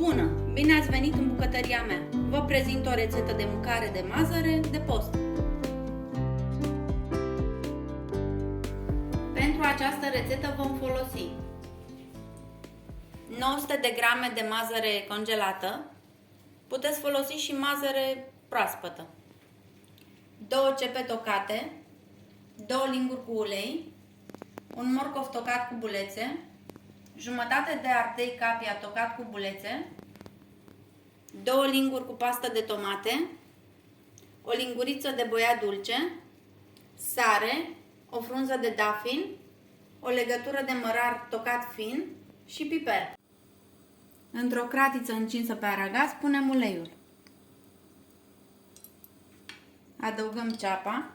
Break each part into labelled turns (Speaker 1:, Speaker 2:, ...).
Speaker 1: Bună! Bine ați venit în bucătăria mea! Vă prezint o rețetă de mâncare de mazăre de post. Pentru această rețetă vom folosi 900 de grame de mazăre congelată. Puteți folosi și mazăre proaspătă, 2 cepe tocate, 2 linguri cu ulei, un morcov tocat cu bulețe, jumătate de ardei capia tocat cu bulețe, 2 linguri cu pastă de tomate, o linguriță de boia dulce, sare, o frunză de dafin, o legătură de mărar tocat fin și piper. Într-o cratiță încinsă pe aragaz punem uleiul. Adăugăm ceapa.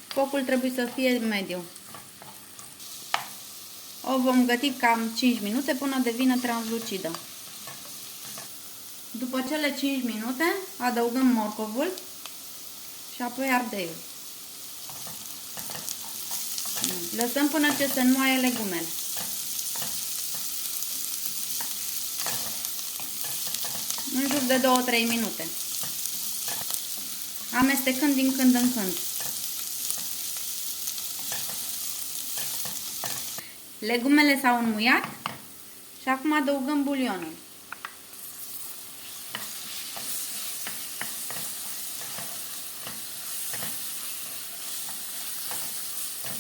Speaker 1: Focul trebuie să fie mediu. O vom găti cam 5 minute până devine translucidă. După cele 5 minute adăugăm morcovul și apoi ardeiul. Lăsăm până ce se înmoaie legumele. În jur de 2-3 minute. Amestecând din când în când. Legumele s-au înmuiat și acum adăugăm bulionul.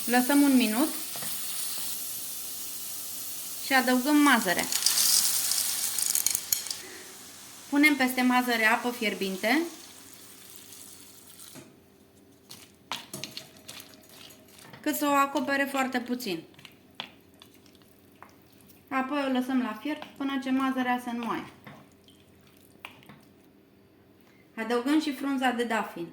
Speaker 1: Lăsăm un minut și adăugăm mazărea. Punem peste mazăre apă fierbinte. Cât să o acopere foarte puțin. Apoi o lăsăm la fiert până ce mazărea se înmoaie. Adăugăm și frunza de dafin.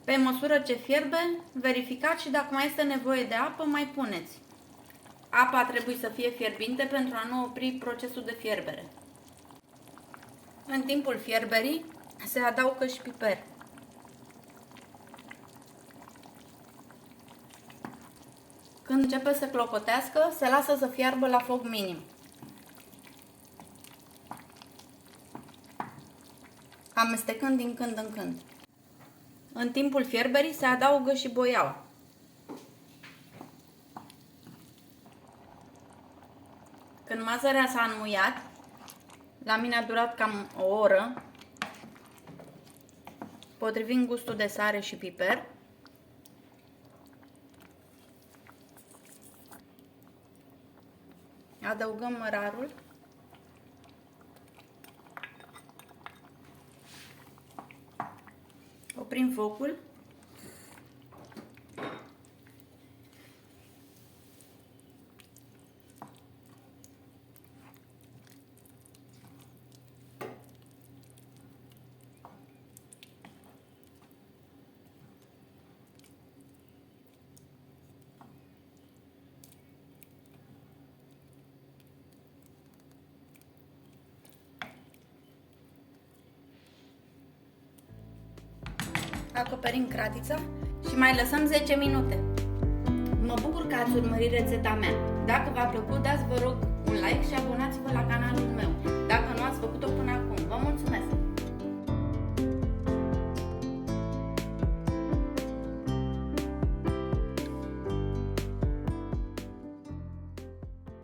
Speaker 1: Pe măsură ce fierbe, verificați și dacă mai este nevoie de apă, mai puneți. Apa trebuie să fie fierbinte pentru a nu opri procesul de fierbere. În timpul fierberii se adaugă și piper. Când începe să clopotească, se lasă să fiarbă la foc minim. Amestecând din când în când. În timpul fierberii se adaugă și boiaua. Când mazărea s-a înmuiat, la mine a durat cam o oră, potrivind gustul de sare și piper, adăugăm mărarul, oprim focul, acoperim cratița și mai lăsăm 10 minute. Mă bucur că ați urmărit rețeta mea. Dacă v-a plăcut, dați vă rog un like și abonați-vă la canalul meu.